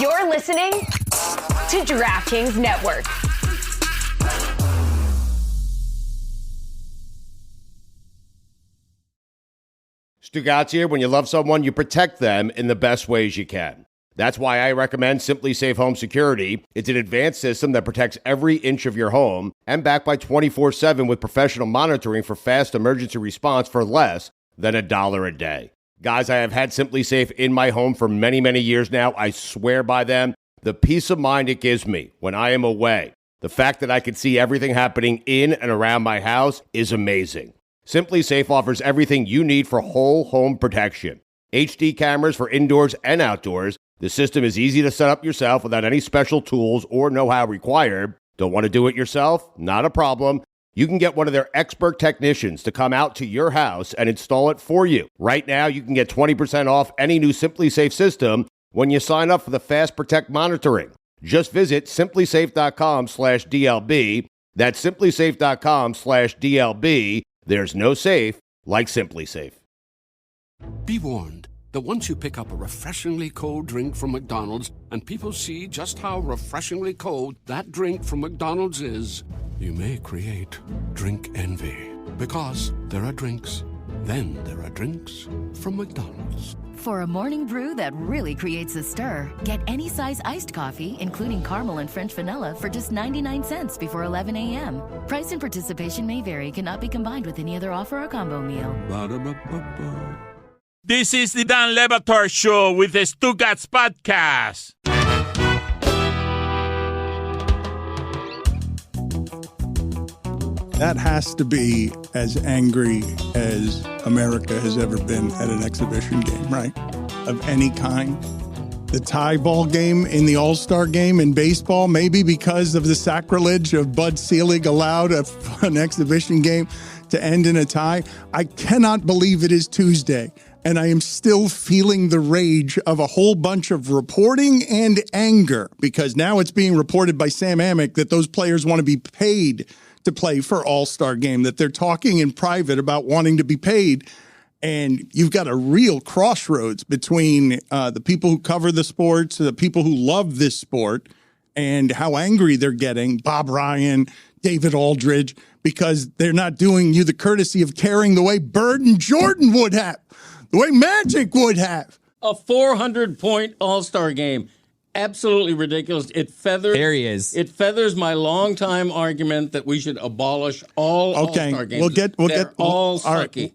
You're listening to DraftKings Network. Stugotz here. When you love someone, you protect them in the best ways you can. That's why I recommend Simply Safe Home Security. It's an advanced system that protects every inch of your home and backed by 24/7 with professional monitoring for fast emergency response for less than $1 a day. Guys, I have had Simply Safe in my home for many, many years now. I swear by them. The peace of mind it gives me when I am away, the fact that I can see everything happening in and around my house is amazing. Simply Safe offers everything you need for whole home protection. HD cameras for indoors and outdoors. The system is easy to set up yourself without any special tools or know-how required. Don't want to do it yourself? Not a problem. You can get one of their expert technicians to come out to your house and install it for you. Right now, you can get 20% off any new Simply Safe system when you sign up for the Fast Protect monitoring. Just visit simplysafe.com/DLB. That's simplysafe.com/DLB. There's no safe like Simply Safe. Be warned that once you pick up a refreshingly cold drink from McDonald's and people see just how refreshingly cold that drink from McDonald's is, you may create drink envy. Because there are drinks, then there are drinks from McDonald's. For a morning brew that really creates a stir, get any size iced coffee, including caramel and French vanilla, for just 99 cents before 11 a.m. Price and participation may vary, cannot be combined with any other offer or combo meal. Ba-da-ba-ba-ba. This is the Dan Le Batard Show with the Stugotz podcast. That has to be as angry as America has ever been at an exhibition game, right? Of any kind. The tie ball game in the All-Star game in baseball, maybe because of the sacrilege of Bud Selig allowed an exhibition game to end in a tie. I cannot believe it is Tuesday, and I am still feeling the rage of a whole bunch of reporting and anger, because now it's being reported by Sam Amick that those players want to be paid to play for All-Star game, that they're talking in private about wanting to be paid. And you've got a real crossroads between the people who cover the sports, the people who love this sport, and how angry they're getting, Bob Ryan, David Aldridge, because they're not doing you the courtesy of caring the way Bird and Jordan would have, the way Magic would have. A 400-point All-Star game. Absolutely ridiculous. There he is. It feathers my longtime argument that we should abolish all All-Star games. They're all sucky.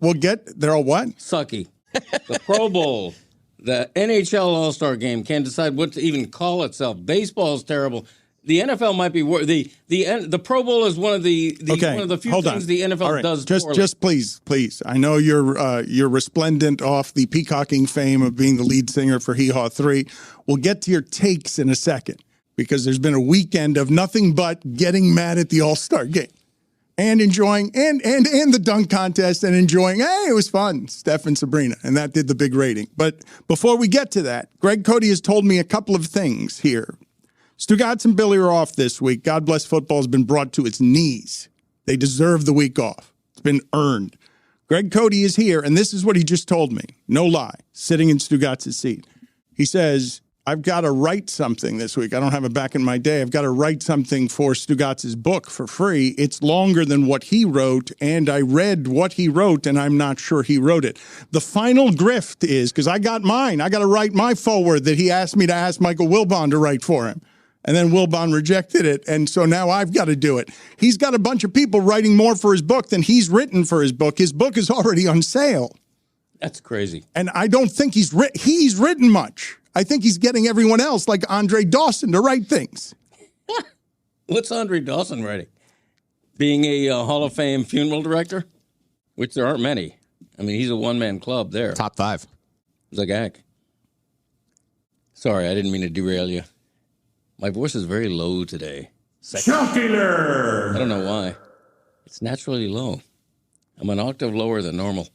They're all what? Sucky. The Pro Bowl, the NHL All-Star game can't decide what to even call itself. Baseball is terrible. The NFL might be worse. The Pro Bowl is one of the one of the few things the NFL does poorly. Just please. I know you're resplendent off the peacocking fame of being the lead singer for Hee Haw 3. We'll get to your takes in a second, because there's been a weekend of nothing but getting mad at the All-Star game and enjoying and the dunk contest and enjoying. Hey, it was fun, Steph and Sabrina, and that did the big rating. But before we get to that, Greg Cody has told me a couple of things here. Stugotz and Billy are off this week. God bless football has been brought to its knees. They deserve the week off. It's been earned. Greg Cody is here, and this is what he just told me. No lie, sitting in Stugotz's seat. He says, I've got to write something this week. I don't have it back in my day. I've got to write something for Stugotz's book for free. It's longer than what he wrote, and I read what he wrote, and I'm not sure he wrote it. The final grift is, because I got mine, I got to write my foreword that he asked me to ask Michael Wilbon to write for him. And then Wilbon rejected it, and so now I've got to do it. He's got a bunch of people writing more for his book than he's written for his book. His book is already on sale. That's crazy. And I don't think he's written much. I think he's getting everyone else, like Andre Dawson, to write things. What's Andre Dawson writing? Being a Hall of Fame funeral director? Which there aren't many. I mean, he's a one-man club there. Top 5. Zagak. Sorry, I didn't mean to derail you. My voice is very low today. Shockiller! I don't know why. It's naturally low. I'm an octave lower than normal.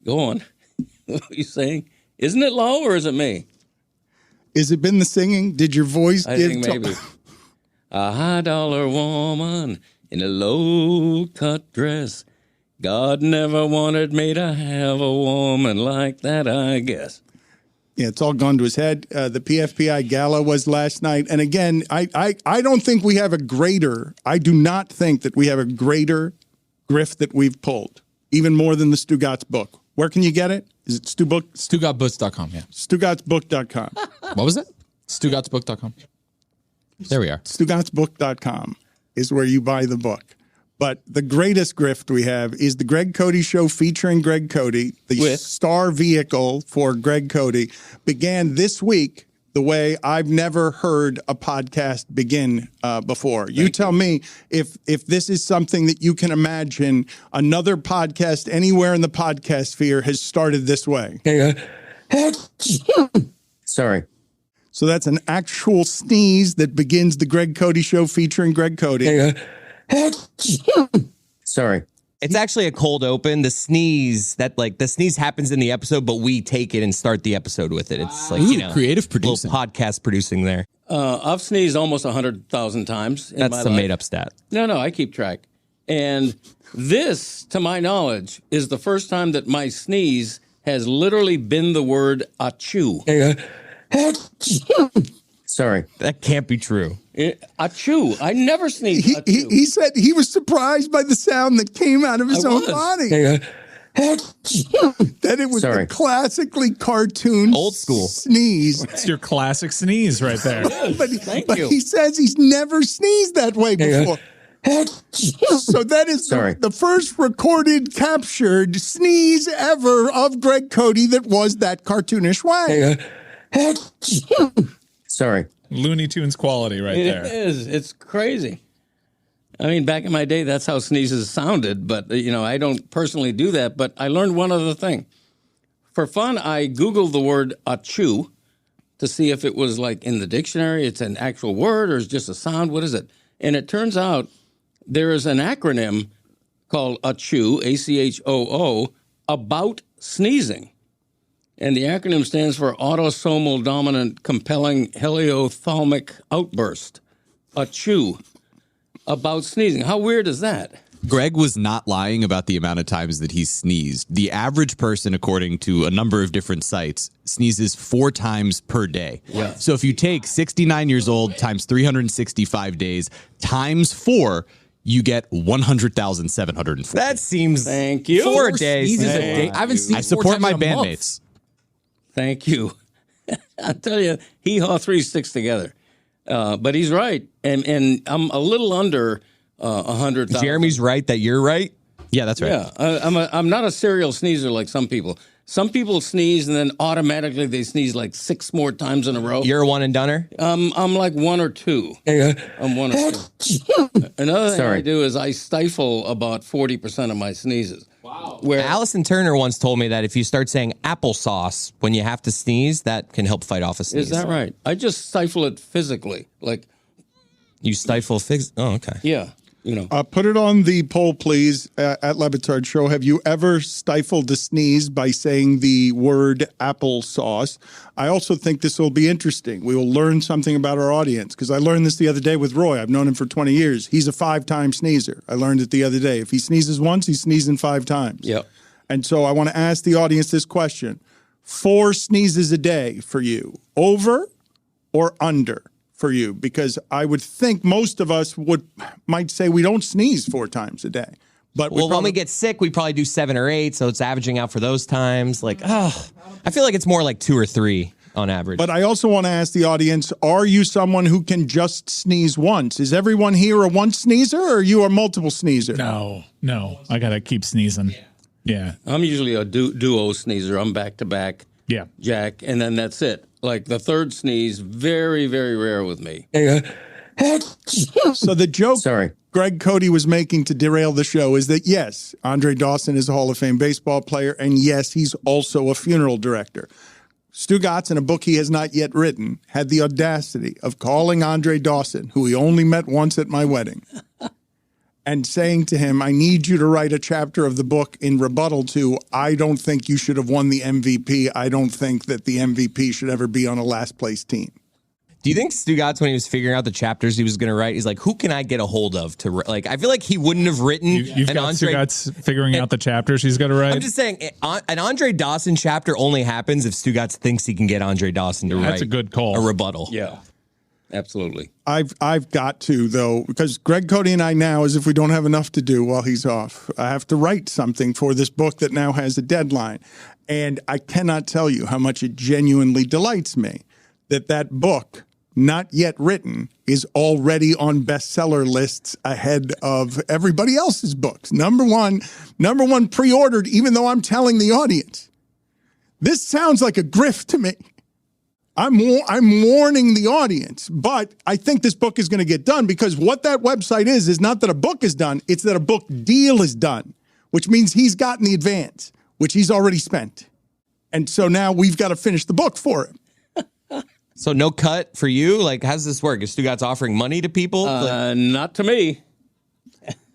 Go on. What are you saying? Isn't it low or is it me? Has it been the singing? Did your voice I think maybe. A high-dollar woman in a low-cut dress. God never wanted me to have a woman like that, I guess. Yeah, it's all gone to his head. The PFPI Gala was last night. And again, I don't think we have I do not think that we have a greater grift that we've pulled, even more than the Stugotz book. Where can you get it? Is it Stugotzbooks.com, yeah. Stugotzbook.com. What was it? Stugotzbook.com. There we are. Stugotzbook.com is where you buy the book. But the greatest grift we have is the Greg Cody Show featuring Greg Cody. The star vehicle for Greg Cody began this week the way I've never heard a podcast begin before. You tell me if this is something that you can imagine another podcast anywhere in the podcast sphere has started this way. Sorry. So that's an actual sneeze that begins the Greg Cody Show featuring Greg Cody. Sorry. It's actually a cold open. The sneeze happens in the episode, but we take it and start the episode with it. It's like, creative producing. Little podcast producing there. I've sneezed almost 100,000 times in my life. That's a made up stat. No, I keep track. And this, to my knowledge, is the first time that my sneeze has literally been the word achoo. Sorry. That can't be true. Achoo. I never sneezed achoo. He said he was surprised by the sound that came out of his own body. That it was a classically cartoon old school sneeze. It's your classic sneeze right there. But he says he's never sneezed that way before. So that is the first recorded, captured sneeze ever of Greg Cody that was that cartoonish way. Sorry. Looney Tunes quality right there. It is. It's crazy. I mean, back in my day, that's how sneezes sounded. But, I don't personally do that. But I learned one other thing. For fun, I Googled the word achoo to see if it was like in the dictionary. It's an actual word or it's just a sound. What is it? And it turns out there is an acronym called achoo, ACHOO, about sneezing. And the acronym stands for Autosomal Dominant Compelling Heliothalamic Outburst. Achoo. About sneezing. How weird is that? Greg was not lying about the amount of times that he sneezed. The average person, according to a number of different sites, sneezes 4 times per day. Yeah. So if you take 69 years old times 365 days times 4, you get 100,740. That seems... Thank you. 4 days. I support my bandmates. Thank you. I tell you, Hee-Haw 3 sticks together. But he's right. And I'm a little under 100,000. Jeremy's right that you're right? Yeah, that's right. Yeah, I'm not a serial sneezer like some people. Some people sneeze and then automatically they sneeze like 6 more times in a row. You're a one and doneer? I'm like 1 or 2. I'm 1 or 2. Another thing I do is I stifle about 40% of my sneezes. Wow. Where Allison Turner once told me that if you start saying applesauce when you have to sneeze, that can help fight off a sneeze. Is that right? I just stifle it physically. Like you stifle Oh, okay. Yeah. Put it on the poll, please, at Batard Show. Have you ever stifled a sneeze by saying the word applesauce? I also think this will be interesting. We will learn something about our audience, because I learned this the other day with Roy. I've known him for 20 years. He's a 5-time sneezer. I learned it the other day. If he sneezes once, he's sneezing 5 times. Yep. And so I want to ask the audience this question. 4 sneezes a day for you, over or under? For you, because I would think most of us might say we don't sneeze 4 times a day. But when we get sick, we probably do 7 or 8, so it's averaging out for those times. Like, I feel like it's more like 2 or 3 on average. But I also want to ask the audience, are you someone who can just sneeze once? Is everyone here a once sneezer, or are you a multiple sneezer? No. I got to keep sneezing. Yeah. I'm usually a duo sneezer. I'm back to back. Yeah. Jack, and then that's it. Like the third sneeze, very, very rare with me. So the joke Greg Cody was making to derail the show is that, yes, Andre Dawson is a Hall of Fame baseball player, and yes, he's also a funeral director. Stugotz, in a book he has not yet written, had the audacity of calling Andre Dawson, who he only met once at my wedding, and saying to him, I need you to write a chapter of the book in rebuttal to, I don't think you should have won the MVP. I don't think that the MVP should ever be on a last place team. Do you think Stugotz, when he was figuring out the chapters he was going to write, he's like, who can I get a hold of to like? I feel like he wouldn't have written. You've got Stugotz figuring out the chapters he's got to write. I'm just saying, an Andre Dawson chapter only happens if Stugotz thinks he can get Andre Dawson to write. That's a good call. A rebuttal. Yeah, absolutely. I've got to, though, because Greg Cody and I now, as if we don't have enough to do while he's off, I have to write something for this book that now has a deadline. And I cannot tell you how much it genuinely delights me that book, not yet written, is already on bestseller lists ahead of everybody else's books. Number one pre-ordered, even though I'm telling the audience. This sounds like a grift to me. I'm warning the audience, but I think this book is going to get done because what that website is not that a book is done, it's that a book deal is done, which means he's gotten the advance, which he's already spent. And so now we've got to finish the book for him. So no cut for you? Like, how does this work? Is Stugotz offering money to people? Not to me.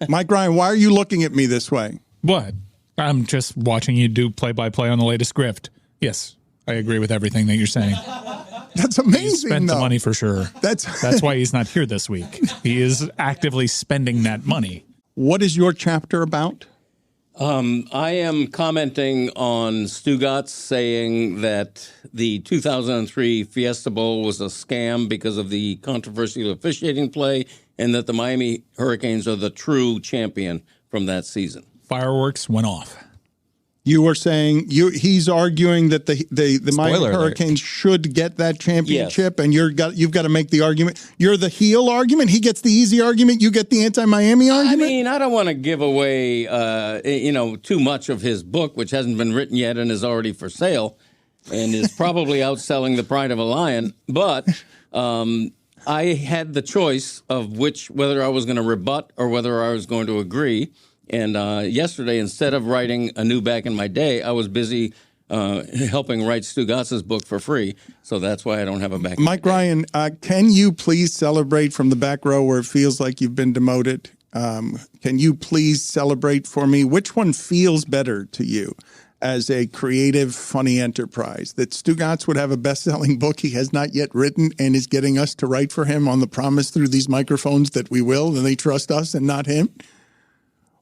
Mike Ryan, why are you looking at me this way? What? I'm just watching you do play-by-play on the latest script. Yes, I agree with everything that you're saying. That's amazing, He spent though. the money for sure. That's why he's not here this week. He is actively spending that money. What is your chapter about? I am commenting on Stugotz saying that the 2003 Fiesta Bowl was a scam because of the controversial officiating play and that the Miami Hurricanes are the true champion from that season. Fireworks went off. You were saying he's arguing that the Miami Hurricanes should get that championship, and you've got to make the argument. You're the heel argument. He gets the easy argument. You get the anti-Miami argument. I mean, I don't want to give away too much of his book, which hasn't been written yet and is already for sale, and is probably outselling The Pride of a Lion. But I had the choice of whether I was going to rebut or whether I was going to agree. And yesterday, instead of writing anew back in my day, I was busy helping write Stugotz's book for free. So that's why I don't have a back. Mike Ryan, can you please celebrate from the back row where it feels like you've been demoted? Can you please celebrate for me? Which one feels better to you as a creative, funny enterprise? That Stugotz would have a best-selling book he has not yet written and is getting us to write for him on the promise through these microphones that we will, and they trust us and not him?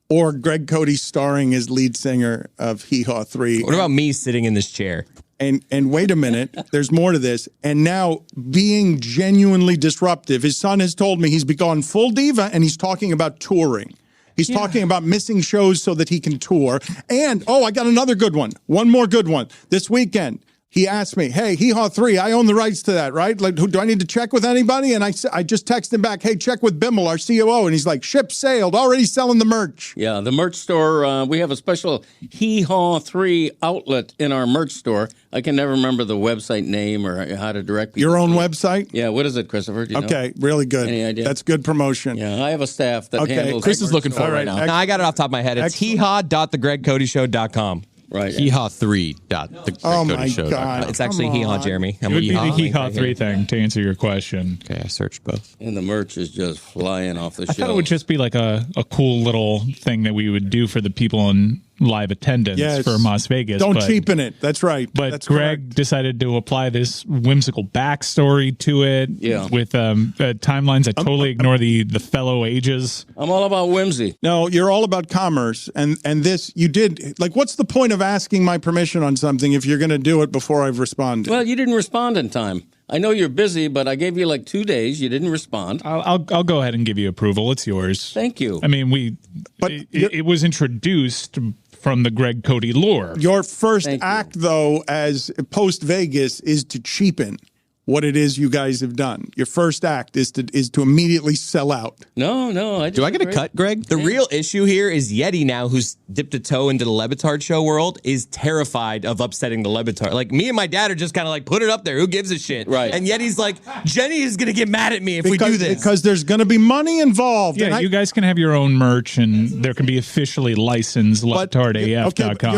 Or Greg Cody starring as lead singer of Hee Haw 3. What about me sitting in this chair? And wait a minute, there's more to this. And now being genuinely disruptive. His son has told me he's gone full diva and he's talking about touring. He's talking about missing shows so that he can tour. And, I got another good one. One more good one. This weekend, he asked me, hey, Hee Haw 3, I own the rights to that, right? Like, do I need to check with anybody? And I just texted him back, hey, check with Bimmel, our COO. And he's like, ship sailed, already selling the merch. Yeah, the merch store, we have a special Hee Haw 3 outlet in our merch store. I can never remember the website name or how to direct people. Your own website? Yeah, what is it, Christopher? Do you know? Really good. Any idea? That's good promotion. Yeah, I have a staff that handles. Chris is looking for it right now. No, I got it off the top of my head. It's heehaw.thegregcodyshow.com. Right. Heehaw3.thegregcodyshow.com. It's actually Hee-Haw, Jeremy. It would be the Hee Haw 3 thing to answer your question. Okay, I searched both. And the merch is just flying off the shelves. I thought it would just be like a cool little thing that we would do for the people in live attendance for Las Vegas. Don't cheapen it. That's right. But That's Greg correct. decided to apply this whimsical backstory to it with timelines that totally ignore the fellow ages. I'm all about whimsy. No, you're all about commerce. And this, you did, like, what's the point of asking my permission on something if you're going to do it before I've responded? Well, you didn't respond in time. I know you're busy, but I gave you like 2 days. You didn't respond. I'll go ahead and give you approval. It's yours. Thank you. I mean, it was introduced from the Greg Cody lore. Your first act, though, as post-Vegas, is to cheapen what it is you guys have done. Your first act is to immediately sell out. No. Do I get a cut, Greg? The real issue here is Yeti now, who's dipped a toe into the Lebitard show world, is terrified of upsetting the Lebitard. Like, me and my dad are just kind of like, put it up there. Who gives a shit? Right. And Yeti's like, Jenny is going to get mad at me if we do this. Because there's going to be money involved. Yeah, you guys can have your own merch, and there can be officially licensed LebitardAF.com. But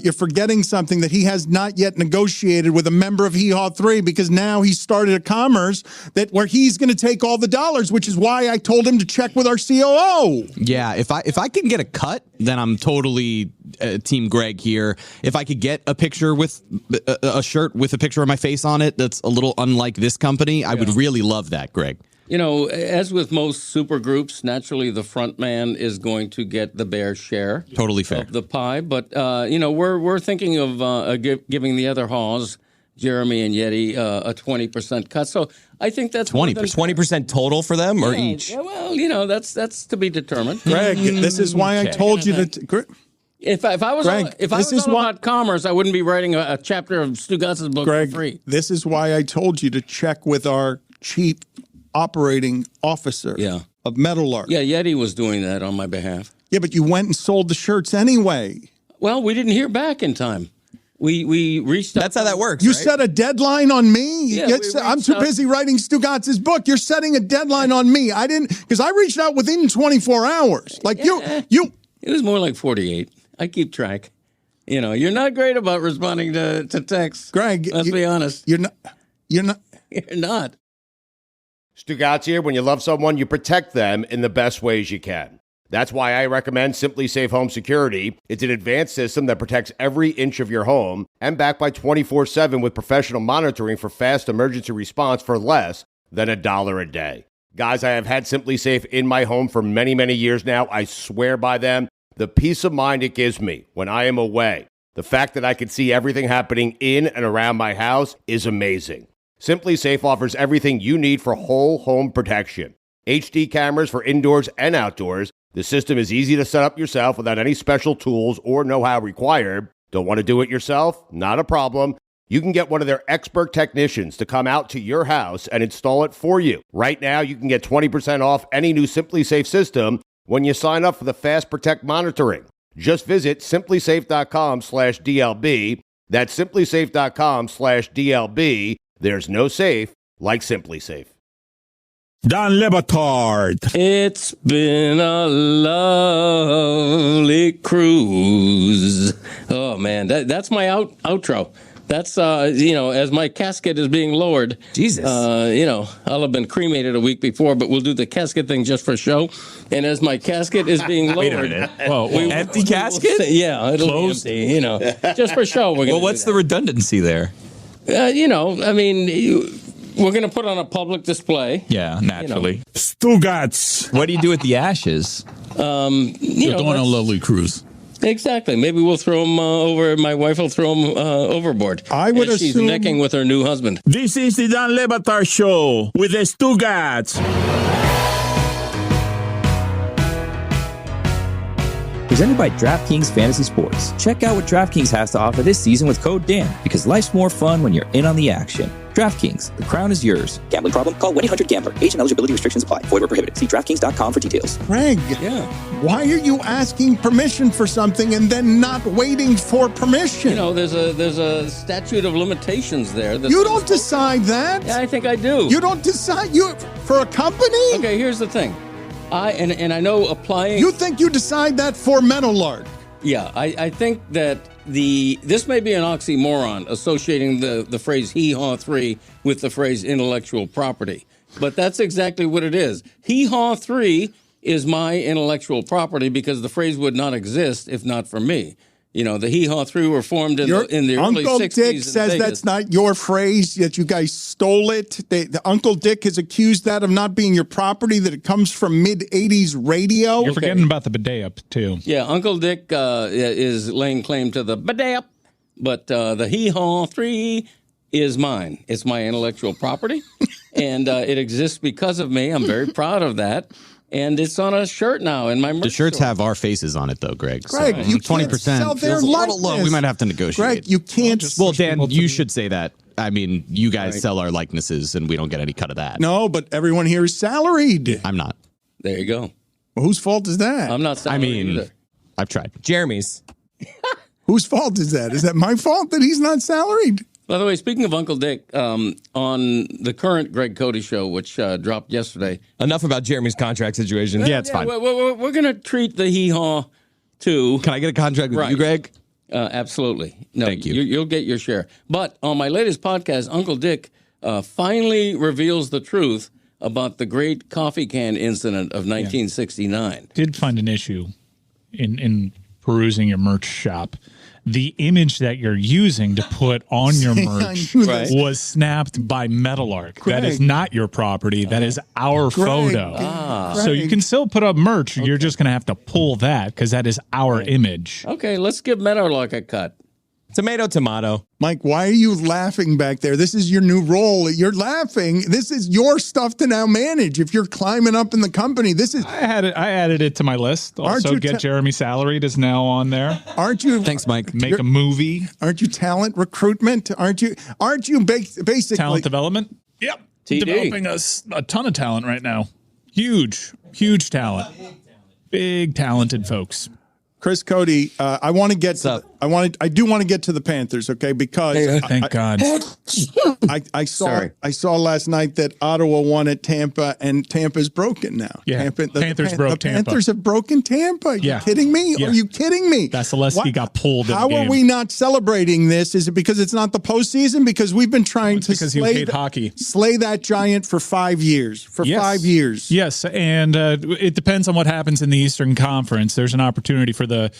you're forgetting something that he has not yet negotiated with a member of Hee Haw 3 because because now he started a commerce where he's going to take all the dollars, which is why I told him to check with our COO. Yeah, if I can get a cut, then I'm totally Team Greg here. If I could get a picture with a shirt with a picture of my face on it that's a little unlike this company, I would really love that, Greg. You know, as with most super groups, naturally the front man is going to get the bare share. Totally fair. Of the pie. But, we're thinking of giving the other Haws, Jeremy and Yeti, a 20% cut. So I think that's 20% total for them or each? Yeah, well, that's to be determined. Greg, this is why I told you that. If I was all about commerce, I wouldn't be writing a chapter of Stugotz's book for free. This is why I told you to check with our chief operating officer of Meadowlark. Yeah, Yeti was doing that on my behalf. Yeah, but you went and sold the shirts anyway. Well, we didn't hear back in time. We reached out. That's how that works. You set a deadline on me? Yeah, I'm too busy writing Stugotz's book. You're setting a deadline on me. I didn't, because I reached out within 24 hours. Like you. It was more like 48. I keep track. You know, you're not great about responding to texts. Greg, let's be honest. You're not. You're not. Stugotz here. When you love someone, you protect them in the best ways you can. That's why I recommend Simply Safe Home Security. It's an advanced system that protects every inch of your home and backed by 24/7 with professional monitoring for fast emergency response for less than $1 a day. Guys, I have had Simply Safe in my home for many, many years now. I swear by them. The peace of mind it gives me when I am away, the fact that I can see everything happening in and around my house is amazing. Simply Safe offers everything you need for whole home protection. HD cameras for indoors and outdoors. The system is easy to set up yourself without any special tools or know-how required. Don't want to do it yourself? Not a problem. You can get one of their expert technicians to come out to your house and install it for you. Right now, you can get 20% off any new Simply Safe system when you sign up for the Fast Protect monitoring. Just visit simplysafe.com/DLB. That's simplysafe.com/DLB. There's no safe like Simply Safe. Don Le Batard. It's been a lovely cruise. Oh, man, that's my outro. That's, as my casket is being lowered. Jesus. I'll have been cremated a week before, but we'll do the casket thing just for show. And as my casket is being lowered. Wait a minute. Whoa, empty casket? It'll Closed? be empty, just for show. What's the redundancy there? We're going to put on a public display. Yeah, naturally. Stugotz. What do you do with the ashes? You're going on a lovely cruise. Exactly. Maybe we'll throw them over. My wife will throw them overboard. I would assume she's necking with her new husband. This is the Don Le Batard Show with the Stugotz. Presented by DraftKings Fantasy Sports. Check out what DraftKings has to offer this season with code Dan, because life's more fun when you're in on the action. DraftKings, the crown is yours. Gambling problem? Call 1-800-GAMBLER. Age and eligibility restrictions apply. Void where prohibited. See DraftKings.com for details. Greg, why are you asking permission for something and then not waiting for permission? There's a statute of limitations there. You don't decide that. Yeah, I think I do. You don't decide for a company? Okay, here's the thing. I know applying. You think you decide that for Meadowlark? Yeah, I think that this may be an oxymoron associating the phrase hee-haw 3 with the phrase intellectual property, but that's exactly what it is. Hee-haw 3 is my intellectual property because the phrase would not exist if not for me. The hee-haw 3 were formed in the early 60s. Uncle Dick says that's not your phrase, that you guys stole it. The Uncle Dick has accused that of not being your property, that it comes from mid-'80s radio. You're forgetting about the bidet up, too. Yeah, Uncle Dick is laying claim to the bidet up, but the hee-haw 3 is mine. It's my intellectual property, and it exists because of me. I'm very proud of that. And it's on a shirt now in my merch The shirts store. have our faces on it, though, Greg. Greg, you 20% sell their feels a little low. We might have to negotiate. Greg, you can't. Well, Dan, you should say that. I mean, you guys sell our likenesses, and we don't get any cut of that. No, but everyone here is salaried. I'm not. There you go. Well, whose fault is that? I'm not salaried either. I've tried. Jeremy's. Whose fault is that? Is that my fault that he's not salaried? By the way, speaking of Uncle Dick, on the current Greg Cody show, which dropped yesterday. Enough about Jeremy's contract situation. Yeah, it's fine. We're going to treat the hee-haw, too. Can I get a contract with you, Greg? Absolutely. No, Thank you. You'll get your share. But on my latest podcast, Uncle Dick finally reveals the truth about the great coffee can incident of 1969. Did find an issue in perusing your merch shop. The image that you're using to put on your merch was snapped by Metal Arc. Greg. That is not your property. That is our photo. So you can still put up merch. You're just going to have to pull that because that is our image. Okay, let's give Metal Arc a cut. Tomato, tomato. Mike, why are you laughing back there? This is your new role. You're laughing. This is your stuff to now manage. If you're climbing up in the company, this is. I added it to my list. Also, get Jeremy Salaried is now on there. Aren't you? Thanks, Mike. Make a movie. Aren't you talent recruitment? Aren't you basically talent development? Yep. TD. Developing a ton of talent right now. Huge talent. Big talented folks. Chris Cody, I want to get to I do want to get to the Panthers, okay? Because thank God. I saw last night that Ottawa won at Tampa, and Tampa's broken now. Yeah, Panthers broke Tampa. Panthers have broken Tampa. Are you kidding me? Yeah. Are you kidding me? Vasilevsky got pulled. How are we not celebrating this? Is it because it's not the postseason? Because we've been trying to slay that giant for 5 years. 5 years. Yes, and it depends on what happens in the Eastern Conference. There's an opportunity for the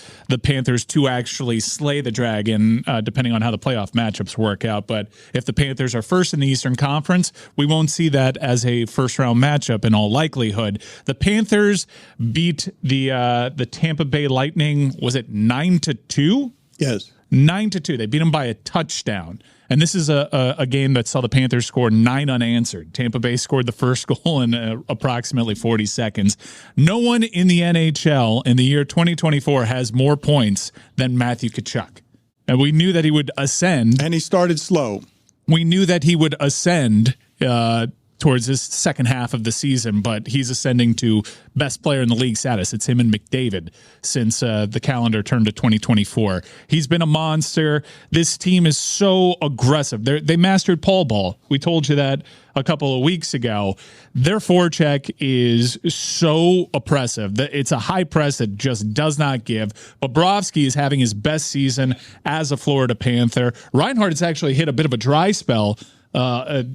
Panthers to actually slay the Dragon, depending on how the playoff matchups work out. But if the Panthers are first in the Eastern Conference, we won't see that as a first-round matchup in all likelihood. The Panthers beat the Tampa Bay Lightning, was it 9-2? Yes. 9-2. They beat them by a touchdown. And this is a game that saw the Panthers score 9 unanswered. Tampa Bay scored the first goal in approximately 40 seconds. No one in the NHL in the year 2024 has more points than Matthew Tkachuk. And we knew that he would ascend. And he started slow. We knew that he would ascend towards this second half of the season, but he's ascending to best player in the league status. It's him and McDavid since the calendar turned to 2024. He's been a monster. This team is so aggressive. They mastered Paul Ball. We told you that a couple of weeks ago. Their forecheck is so oppressive. It's a high press that just does not give. Bobrovsky is having his best season as a Florida Panther. Reinhart has actually hit a bit of a dry spell.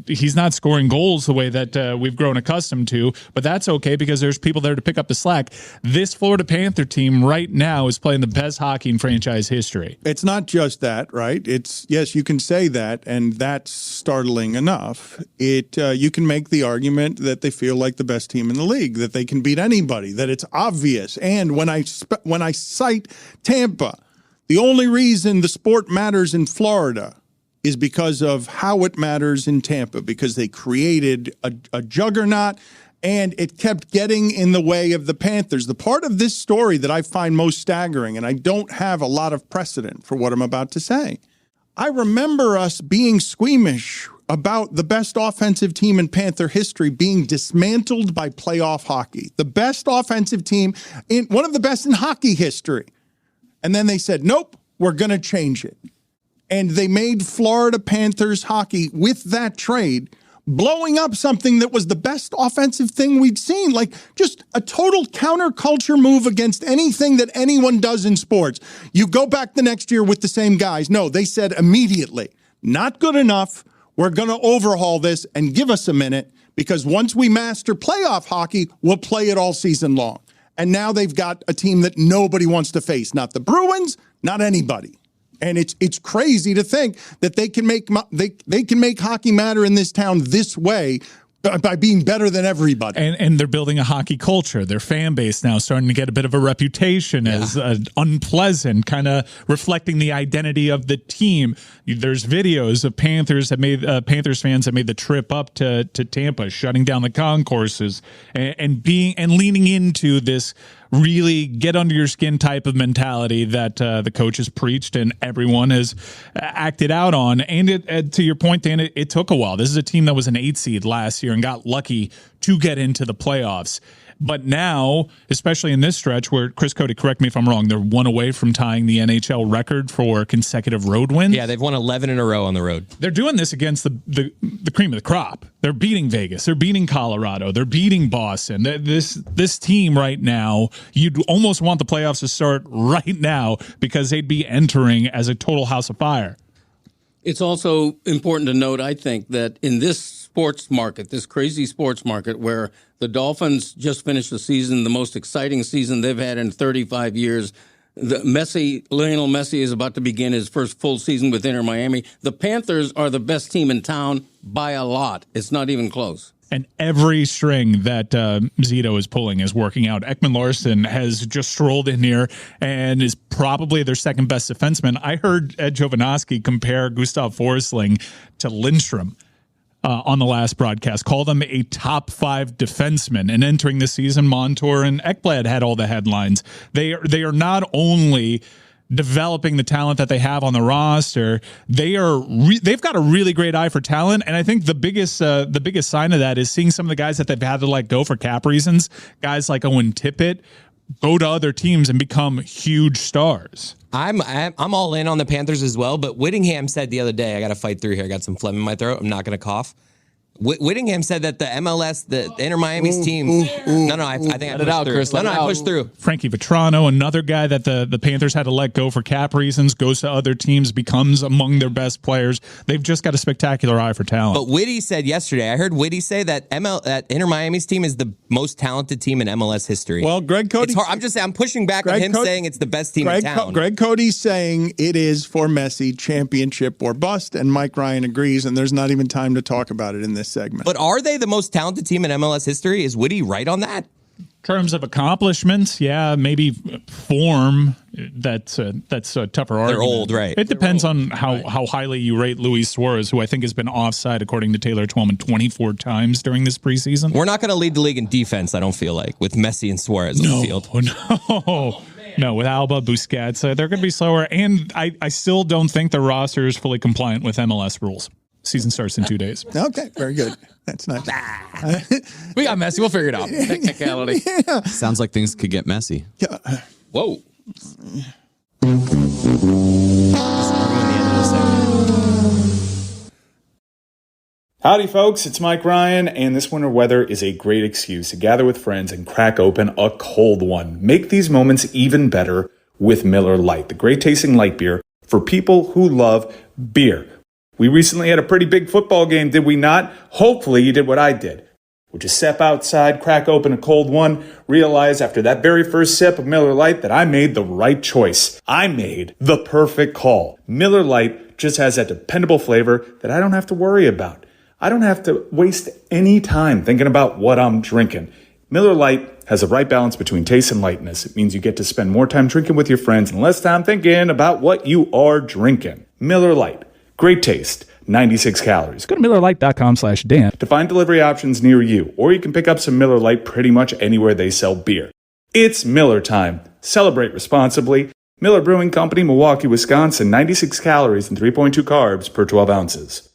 He's not scoring goals the way that we've grown accustomed to, but that's okay because there's people there to pick up the slack. This Florida Panther team right now is playing the best hockey in franchise history. It's not just that, right? It's yes, you can say that, and that's startling enough. You can make the argument that they feel like the best team in the league, that they can beat anybody, that it's obvious. And when I cite Tampa, the only reason the sport matters in Florida is because of how it matters in Tampa, because they created a juggernaut, and it kept getting in the way of the Panthers. The part of this story that I find most staggering, and I don't have a lot of precedent for what I'm about to say, I remember us being squeamish about the best offensive team in Panther history being dismantled by playoff hockey. The best offensive team, one of the best in hockey history. And then they said, nope, we're going to change it. And they made Florida Panthers hockey with that trade, blowing up something that was the best offensive thing we'd seen. Like just a total counterculture move against anything that anyone does in sports. You go back the next year with the same guys. No, they said immediately, not good enough. We're going to overhaul this and give us a minute, because once we master playoff hockey, we'll play it all season long. And now they've got a team that nobody wants to face. Not the Bruins, not anybody. And it's crazy to think that they can make hockey matter in this town this way by being better than everybody. And they're building a hockey culture. Their fan base now starting to get a bit of a reputation as unpleasant, kind of reflecting the identity of the team. There's videos of Panthers fans have made the trip up to Tampa, shutting down the concourses and leaning into this really get under your skin type of mentality that the coach has preached and everyone has acted out on. And to your point, Dan, it took a while. This is a team that was an 8 seed last year and got lucky to get into the playoffs. But now, especially in this stretch where, Chris Cody, correct me if I'm wrong, they're 1 away from tying the NHL record for consecutive road wins. Yeah, they've won 11 in a row on the road. They're doing this against the cream of the crop. They're beating Vegas. They're beating Colorado. They're beating Boston. This team right now, you'd almost want the playoffs to start right now because they'd be entering as a total house of fire. It's also important to note, I think, that in this sports market, this crazy sports market where the Dolphins just finished the season, the most exciting season they've had in 35 years, Lionel Messi is about to begin his first full season with Inter Miami. The Panthers are the best team in town by a lot. It's not even close. And every string that Zito is pulling is working out. Ekman Larsson has just strolled in here and is probably their second best defenseman. I heard Ed Jovanovski compare Gustav Forsling to Lindstrom on the last broadcast, call them a top 5 defenseman. And entering the season, Montour and Ekblad had all the headlines. They are not only developing the talent that they have on the roster, they've got a really great eye for talent. And I think the biggest sign of that is seeing some of the guys that they've had to let go for cap reasons, guys like Owen Tippett, go to other teams and become huge stars. I'm all in on the Panthers as well, but Whittingham said the other day, I got to fight through here. I got some phlegm in my throat. I'm not going to cough. Whittingham said that the MLS, the Inter Miami's team. No, I think I pushed through. Chris, I pushed through. Frankie Vetrano, another guy that the Panthers had to let go for cap reasons, goes to other teams, becomes among their best players. They've just got a spectacular eye for talent. But Whitty said yesterday, I heard Whitty say that Inter Miami's team is the most talented team in MLS history. Well, Greg Cody. I'm pushing back on him saying it's the best team in town. Greg Cody's saying it is for Messi, championship or bust, and Mike Ryan agrees, and there's not even time to talk about it in this segment. But are they the most talented team in MLS history? Is Whitty right on that? In terms of accomplishments, yeah, maybe form. That's a tougher argument. They're old, right? It depends on how highly you rate Luis Suarez, who I think has been offside, according to Taylor Twellman, 24 times during this preseason. We're not going to lead the league in defense, I don't feel like, with Messi and Suarez on the field. No, with Alba, Busquets, they're going to be slower. And I still don't think the roster is fully compliant with MLS rules. Season starts in 2 days. Okay, very good. That's nice. We got Messi. We'll figure it out. Technicality. Yeah. Sounds like things could get messy. Yeah. Whoa. Howdy, folks. It's Mike Ryan, and this winter weather is a great excuse to gather with friends and crack open a cold one. Make these moments even better with Miller Lite, the great-tasting light beer for people who love beer. We recently had a pretty big football game, did we not? Hopefully you did what I did, which is step outside, crack open a cold one, realize after that very first sip of Miller Lite that I made the right choice. I made the perfect call. Miller Lite just has that dependable flavor that I don't have to worry about. I don't have to waste any time thinking about what I'm drinking. Miller Lite has the right balance between taste and lightness. It means you get to spend more time drinking with your friends and less time thinking about what you are drinking. Miller Lite. Great taste, 96 calories. Go to MillerLite.com/Dan to find delivery options near you, or you can pick up some Miller Lite pretty much anywhere they sell beer. It's Miller time. Celebrate responsibly. Miller Brewing Company, Milwaukee, Wisconsin, 96 calories and 3.2 carbs per 12 ounces.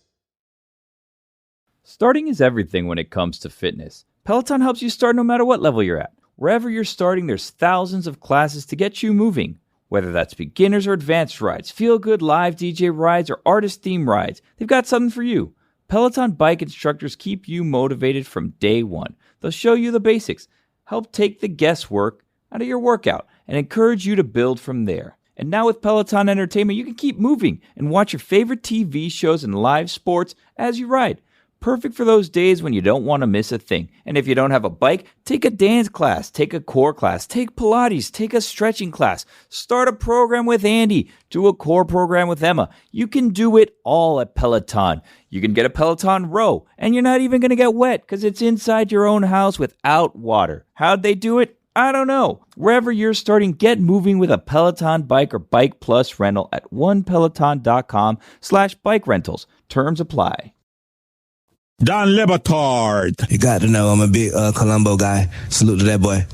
Starting is everything when it comes to fitness. Peloton helps you start no matter what level you're at. Wherever you're starting, there's thousands of classes to get you moving. Whether that's beginners or advanced rides, feel-good live DJ rides, or artist-themed rides, they've got something for you. Peloton bike instructors keep you motivated from day one. They'll show you the basics, help take the guesswork out of your workout, and encourage you to build from there. And now with Peloton Entertainment, you can keep moving and watch your favorite TV shows and live sports as you ride. Perfect for those days when you don't want to miss a thing. And if you don't have a bike, take a dance class, take a core class, take Pilates, take a stretching class, start a program with Andy, do a core program with Emma. You can do it all at Peloton. You can get a Peloton row, and you're not even going to get wet because it's inside your own house without water. How'd they do it? I don't know. Wherever you're starting, get moving with a Peloton bike or Bike Plus rental at onepeloton.com/bike rentals. Terms apply. Don Le Batard. You got to know I'm a big Colombo guy. Salute to that boy.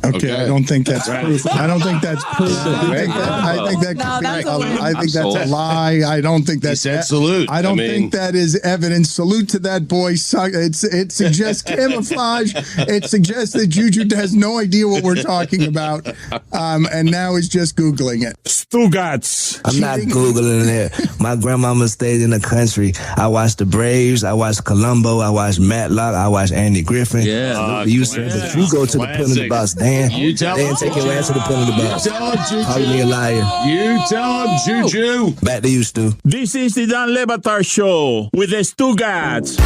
Okay, I don't think that's proof. I don't think that's proof. I think that's a lie. I don't think that's. He said salute. I don't think that is evidence. Salute to that boy. It suggests camouflage. It suggests that Juju has no idea what we're talking about, and now is just Googling it. Stugotz. I'm not Googling it. My grandmama stayed in the country. I watched the Braves. I watched Colombo. I watched Matlock. I watched Andy Griffin. Yeah. You said that you go to the Plymouth Boss. Damn. man. You tell Then take your ass to the penalty box. Call me a liar. You tell him, Juju. Back to you, Stu. This is the Dan Le Batard Show with the Stugotz.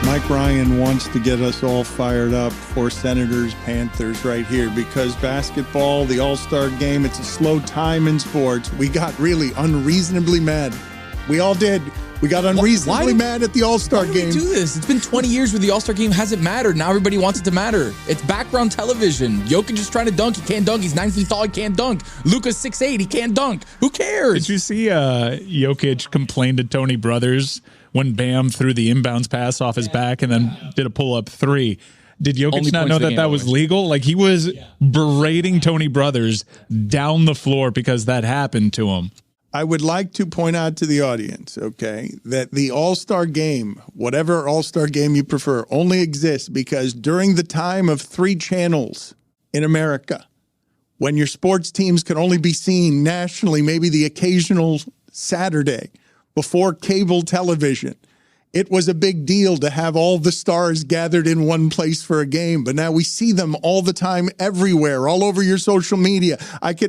Mike Ryan wants to get us all fired up for Senators-Panthers right here because basketball, the All-Star game, it's a slow time in sports. We got really unreasonably mad. We all did. We got unreasonably mad at the All-Star game. Do this. It's been 20 years where the All-Star game hasn't mattered. Now everybody wants it to matter. It's background television. Jokic is trying to dunk. He can't dunk. He's 9 feet tall. He can't dunk. Luka's 6'8". He can't dunk. Who cares? Did you see Jokic complain to Tony Brothers when Bam threw the inbounds pass off his back and then did a pull-up three? Did Jokic not know that was legal? Like, he was berating Tony Brothers down the floor because that happened to him. I would like to point out to the audience, okay, that the All-Star game, whatever All-Star game you prefer, only exists because during the time of 3 channels in America, when your sports teams could only be seen nationally, maybe the occasional Saturday, before cable television, it was a big deal to have all the stars gathered in one place for a game. But now we see them all the time, everywhere, all over your social media.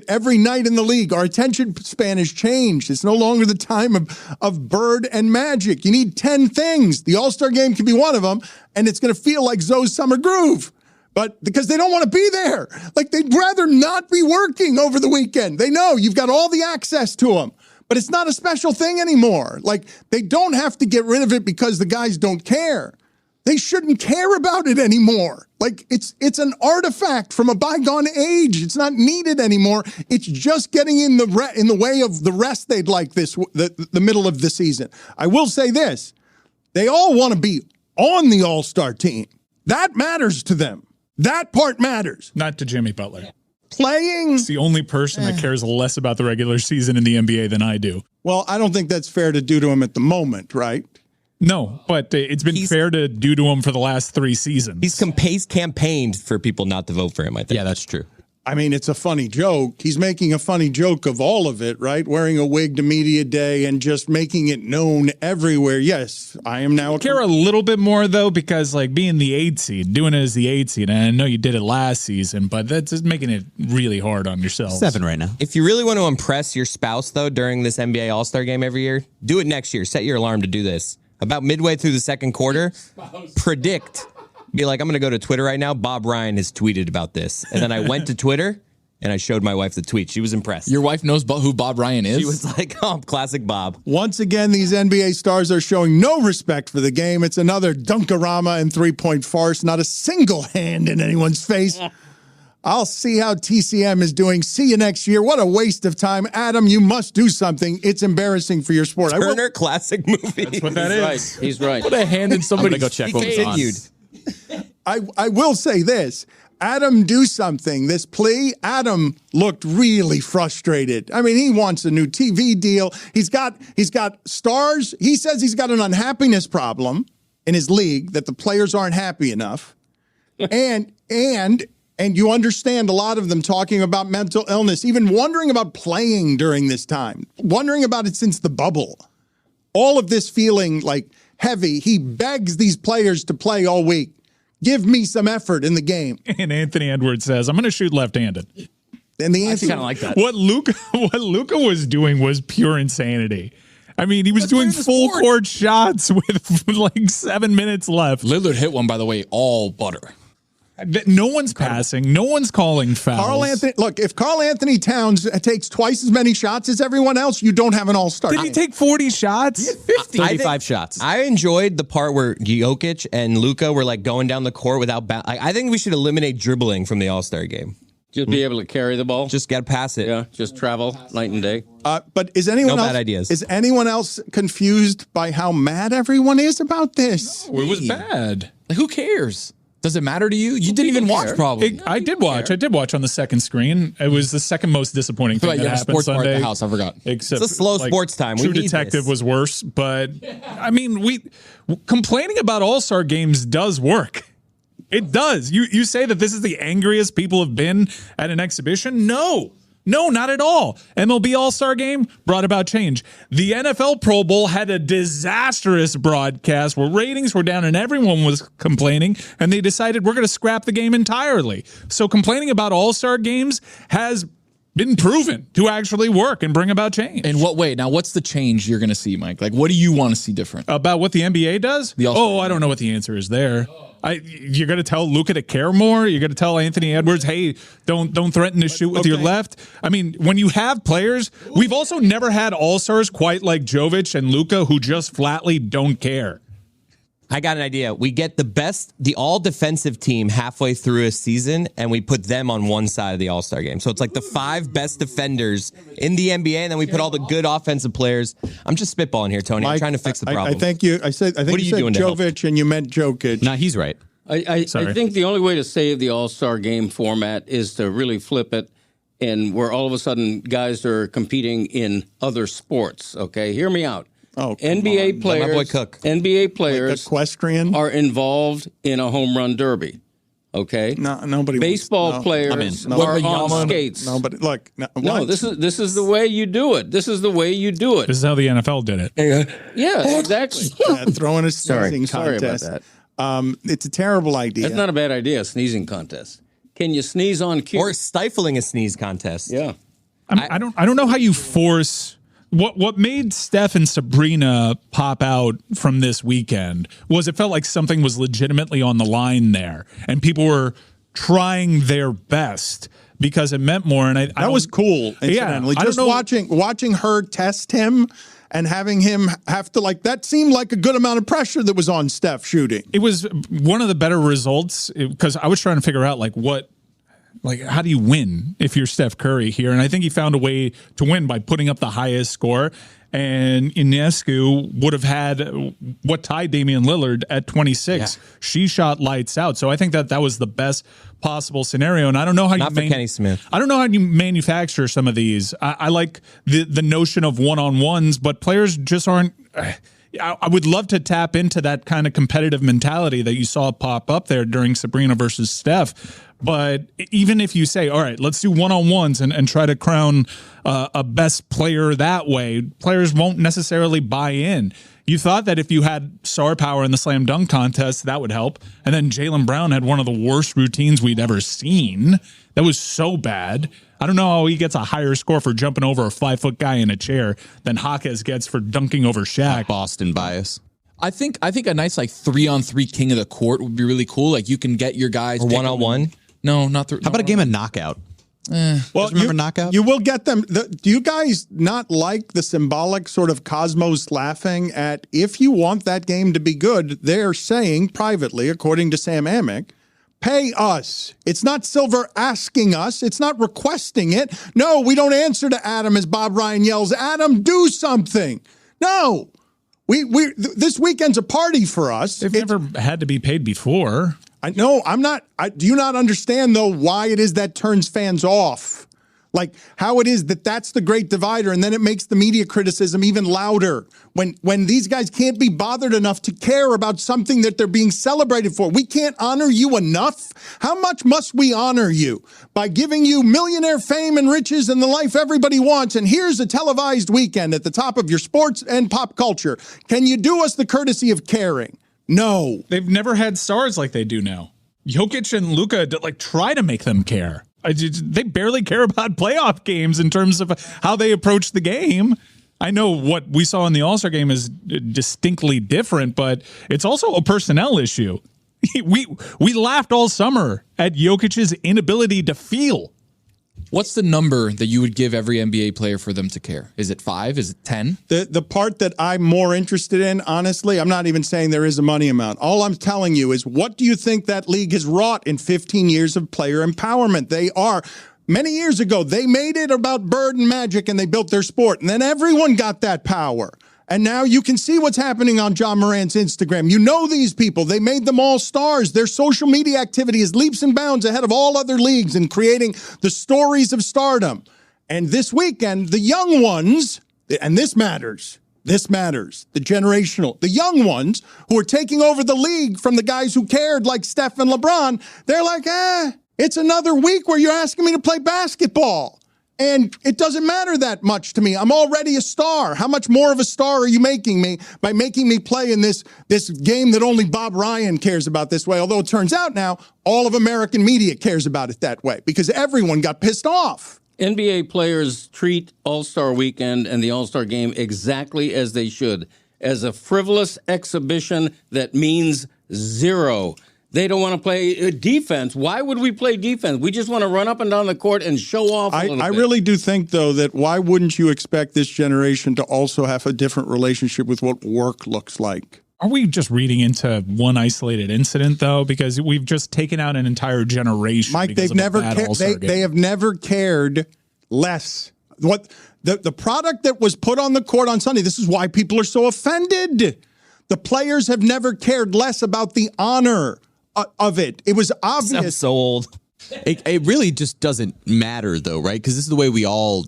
Every night in the league, our attention span has changed. It's no longer the time of Bird and Magic. You need 10 things. The All-Star game can be one of them, and it's going to feel like Zoe's Summer Groove. But because they don't want to be there. Like, they'd rather not be working over the weekend. They know you've got all the access to them. But it's not a special thing anymore. Like, they don't have to get rid of it because the guys don't care. They shouldn't care about it anymore. Like, it's an artifact from a bygone age. It's not needed anymore. It's just getting in the way of the rest they'd like the middle of the season. I will say this. They all want to be on the All-Star team. That matters to them. That part matters. Not to Jimmy Butler. Playing. It's the only person that cares less about the regular season in the NBA than I do. Well, I don't think that's fair to do to him at the moment, right? No, but it's been fair to do to him for the last 3 seasons. He's campaigned for people not to vote for him, I think. Yeah, that's true. I mean, it's a funny joke. He's making a funny joke of all of it, right? Wearing a wig to media day and just making it known everywhere. Yes, I am now. I care a little bit more, though, because, like, being the 8 seed, doing it as the 8 seed, and I know you did it last season, but that's just making it really hard on yourselves. 7 right now. If you really want to impress your spouse, though, during this NBA All-Star game every year, do it next year. Set your alarm to do this. About midway through the second quarter, predict. Be like, I'm going to go to Twitter right now. Bob Ryan has tweeted about this. And then I went to Twitter, and I showed my wife the tweet. She was impressed. Your wife knows who Bob Ryan is? She was like, oh, classic Bob. Once again, these NBA stars are showing no respect for the game. It's another dunkarama and three-point farce. Not a single hand in anyone's face. I'll see how TCM is doing. See you next year. What a waste of time. Adam, you must do something. It's embarrassing for your sport. Turner classic movie. That's what that is. Right. He's right. Put a hand in somebody's go check what was on. I will say this. Adam, do something. This plea, Adam looked really frustrated. I mean, he wants a new TV deal. He's got stars. He says he's got an unhappiness problem in his league that the players aren't happy enough. And you understand a lot of them talking about mental illness, even wondering about playing during this time, wondering about it since the bubble. All of this feeling like heavy. He begs these players to play all week. Give me some effort in the game. And Anthony Edwards says, I'm going to shoot left-handed. And the answer, I kind of like that. What Luka was doing was pure insanity. I mean, he was doing full court shots with like 7 minutes left. Lillard hit one, by the way, all butter. No one's passing. No one's calling fouls. If Karl Anthony Towns takes twice as many shots as everyone else, you don't have an all-star. Did he take 40 shots? He had 50. 35 shots. I enjoyed the part where Jokic and Luka were like going down the court without I think we should eliminate dribbling from the All-Star game. Just be able to carry the ball. Just got to pass it. Yeah, just travel night and day. But is anyone else, bad ideas. Is anyone else confused by how mad everyone is about this? No, it was bad. Like, who cares? Does it matter to you? You didn't even watch, probably. I did watch. I did watch on the second screen. It was the second most disappointing thing that happened Sunday. At the house. I forgot. Except it's a slow sports time. True Detective was worse, but I mean, complaining about All-Star games does work. It does. You say that this is the angriest people have been at an exhibition? No. No, not at all. MLB All-Star Game brought about change. The NFL Pro Bowl had a disastrous broadcast where ratings were down and everyone was complaining, and they decided we're going to scrap the game entirely. So complaining about All-Star Games has been proven to actually work and bring about change. In what way? Now, what's the change you're going to see, Mike? Like, what do you want to see different? About what the NBA does? I don't know what the answer is there. You're going to tell Luka to care more? You're going to tell Anthony Edwards, hey, don't threaten to shoot with your left? I mean, when you have players, we've also never had all-stars quite like Jovic and Luka who just flatly don't care. I got an idea. We get the all-defensive team halfway through a season, and we put them on one side of the All-Star game. So it's like the 5 best defenders in the NBA, and then we put all the good offensive players. I'm just spitballing here, Tony. I'm trying to fix the problem. I think you said Jovic, and you meant Jokic. No, he's right. I think the only way to save the All-Star game format is to really flip it, and where all of a sudden guys are competing in other sports. Okay, hear me out. Oh, NBA players, my boy Cook. NBA players like equestrian are involved in a home run derby. Okay, nobody. Baseball players are on skates. Nobody. Look, no. This is the way you do it. This is the way you do it. This is how the NFL did it. Yeah, exactly. Throwing a sneezing contest. Sorry about that. It's a terrible idea. That's not a bad idea. A sneezing contest. Can you sneeze on cue? Or stifling a sneeze contest? Yeah. I don't know how you force. What made Steph and Sabrina pop out from this weekend was it felt like something was legitimately on the line there, and people were trying their best because it meant more. And that was cool. Incidentally, just watching her test him and having him have to that seemed like a good amount of pressure that was on Steph shooting. It was one of the better results because I was trying to figure out how do you win if you're Steph Curry here? And I think he found a way to win by putting up the highest score. And Ionescu would have had what tied Damian Lillard at 26. Yeah. She shot lights out. So I think that was the best possible scenario. And I don't know how Kenny Smith. I don't know how you manufacture some of these. I like the notion of one-on-ones, but players just aren't. I would love to tap into that kind of competitive mentality that you saw pop up there during Sabrina versus Steph. But even if you say, all right, let's do one-on-ones and try to crown a best player that way, players won't necessarily buy in. You thought that if you had star power in the slam dunk contest, that would help. And then Jaylen Brown had one of the worst routines we'd ever seen. That was so bad. I don't know how he gets a higher score for jumping over a 5-foot guy in a chair than Jaquez gets for dunking over Shaq. Boston bias. I think a nice 3-on-3 king of the court would be really cool. Like you can get your guys or one-on-one. No, not How about a game of knockout? Well, remember knockout? You will get them. Do you guys not like the symbolic sort of Cosmos laughing at if you want that game to be good? They're saying privately, according to Sam Amick, pay us. It's not Silver asking us. It's not requesting it. No, we don't answer to Adam as Bob Ryan yells, Adam, do something. No. This weekend's a party for us. They've never had to be paid before. I know. I'm not. Do you not understand, though, why it is that turns fans off? Like how it is that's the great divider, and then it makes the media criticism even louder when these guys can't be bothered enough to care about something that they're being celebrated for. We can't honor you enough. How much must we honor you? By giving you millionaire fame and riches and the life everybody wants, and here's a televised weekend at the top of your sports and pop culture. Can you do us the courtesy of caring? No. They've never had stars like they do now. Jokic and Luka try to make them care. They barely care about playoff games in terms of how they approach the game. I know what we saw in the All-Star game is distinctly different, but it's also a personnel issue. We laughed all summer at Jokic's inability to feel. What's the number that you would give every NBA player for them to care? Is it 5? Is it 10? The part that I'm more interested in, honestly, I'm not even saying there is a money amount. All I'm telling you is, what do you think that league has wrought in 15 years of player empowerment? Many years ago, they made it about Bird and Magic, and they built their sport. And then everyone got that power. And now you can see what's happening on John Morant's Instagram. You know these people. They made them all stars. Their social media activity is leaps and bounds ahead of all other leagues in creating the stories of stardom. And this weekend, the young ones, and this matters, the generational, the young ones who are taking over the league from the guys who cared like Steph and LeBron, they're like, it's another week where you're asking me to play basketball. And it doesn't matter that much to me. I'm already a star. How much more of a star are you making me by making me play in this game that only Bob Ryan cares about this way? Although it turns out now all of American media cares about it that way because everyone got pissed off. NBA players treat All-Star Weekend and the All-Star Game exactly as they should, as a frivolous exhibition that means zero. They don't want to play defense. Why would we play defense? We just want to run up and down the court and show off a little bit. I really do think, though, that why wouldn't you expect this generation to also have a different relationship with what work looks like? Are we just reading into one isolated incident, though? Because we've just taken out an entire generation. Mike, they have never cared less. What the product that was put on the court on Sunday, this is why people are so offended. The players have never cared less about the honor of it. It was obvious. I'm so old. It really just doesn't matter, though, right? Because this is the way we all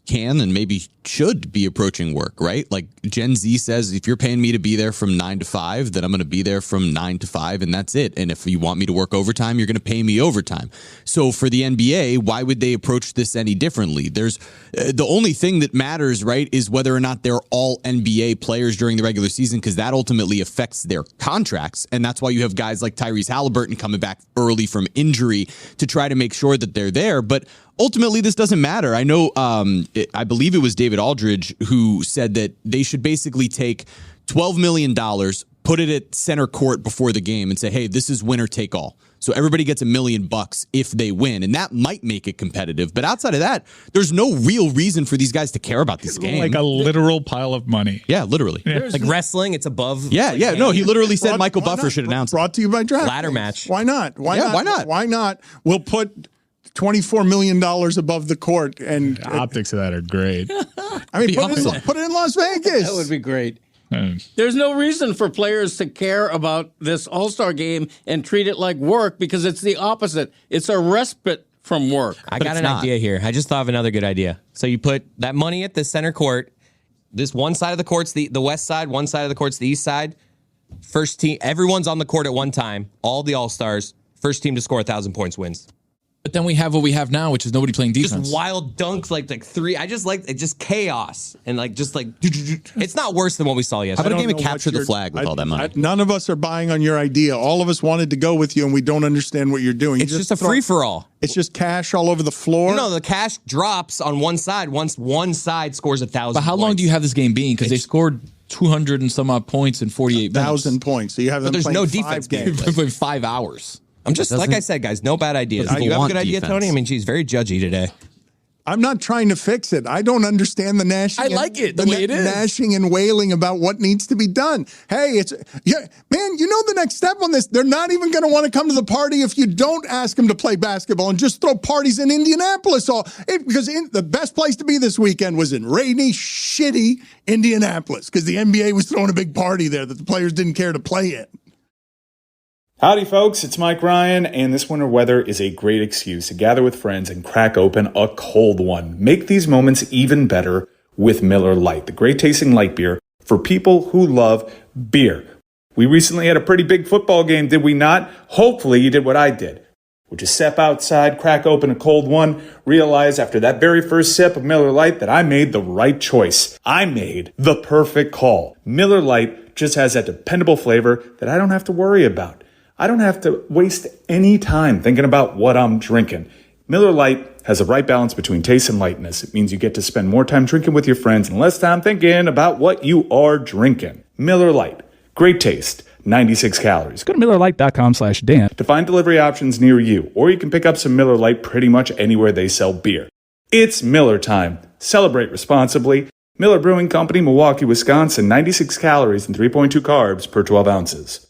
can and maybe should be approaching work, right? Like Gen Z says, if you're paying me to be there from 9 to 5, then I'm going to be there from 9 to 5, and that's it. And if you want me to work overtime, you're going to pay me overtime. So for the NBA, why would they approach this any differently? There's the only thing that matters, right, is whether or not they're all NBA players during the regular season, because that ultimately affects their contracts. And that's why you have guys like Tyrese Halliburton coming back early from injury to try to make sure that they're there. But ultimately, this doesn't matter. I know, I believe it was David Aldridge who said that they should basically take $12 million, put it at center court before the game and say, hey, this is winner take all. So everybody gets $1 million if they win. And that might make it competitive. But outside of that, there's no real reason for these guys to care about this game. Like a literal pile of money. Yeah, literally. Yeah. Like wrestling, it's above. Yeah, yeah. No, he literally said Michael Buffer should announce it. Brought to you by Draft. Ladder match. Why not? Why not? Why not? We'll put $24 million above the court. And the optics of that are great. I mean, put it in Las Vegas. That would be great. There's no reason for players to care about this All-Star game and treat it like work because it's the opposite. It's a respite from work. I got an idea here. I just thought of another good idea. So you put that money at the center court. This one side of the court's the west side, one side of the court's the east side. First team, everyone's on the court at one time. All the All-Stars. First team to score 1,000 points wins. But then we have what we have now, which is nobody playing defense. Just wild dunks, like three. I just like it, just chaos and it's not worse than what we saw yesterday. How about a game of capture the flag with all that money? None of us are buying on your idea. All of us wanted to go with you, and we don't understand what you're doing. It's just a free for all. It's just cash all over the floor. No, the cash drops on one side once one side scores 1,000. But how long do you have this game being? Because they scored 200 and some odd points in 48 minutes. 1,000 points. So you have them. But there's no defense. They've been playing 5 hours. I'm just, like I said, guys, no bad ideas. You have a good idea, Tony? I mean, she's very judgy today. I'm not trying to fix it. I don't understand the gnashing. I like it the way it is. Gnashing and wailing about what needs to be done. Hey, man, you know the next step on this. They're not even going to want to come to the party if you don't ask them to play basketball and just throw parties in Indianapolis. Because the best place to be this weekend was in rainy, shitty Indianapolis because the NBA was throwing a big party there that the players didn't care to play in. Howdy, folks. It's Mike Ryan, and this winter weather is a great excuse to gather with friends and crack open a cold one. Make these moments even better with Miller Lite, the great-tasting light beer for people who love beer. We recently had a pretty big football game, did we not? Hopefully you did what I did, which is step outside, crack open a cold one, realize after that very first sip of Miller Lite that I made the right choice. I made the perfect call. Miller Lite just has that dependable flavor that I don't have to worry about. I don't have to waste any time thinking about what I'm drinking. Miller Lite has the right balance between taste and lightness. It means you get to spend more time drinking with your friends and less time thinking about what you are drinking. Miller Lite. Great taste. 96 calories. Go to MillerLite.com/Dan to find delivery options near you, or you can pick up some Miller Lite pretty much anywhere they sell beer. It's Miller time. Celebrate responsibly. Miller Brewing Company, Milwaukee, Wisconsin. 96 calories and 3.2 carbs per 12 ounces.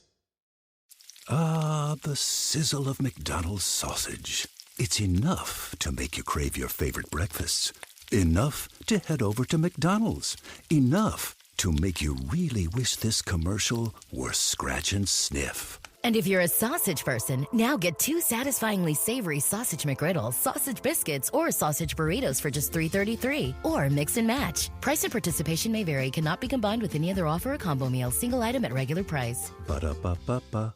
Ah, the sizzle of McDonald's sausage. It's enough to make you crave your favorite breakfasts. Enough to head over to McDonald's. Enough to make you really wish this commercial were scratch and sniff. And if you're a sausage person, now get 2 satisfyingly savory sausage McGriddles, sausage biscuits, or sausage burritos for just $3.33. Or mix and match. Price and participation may vary. Cannot be combined with any other offer or combo meal. Single item at regular price. Ba-da-ba-ba-ba.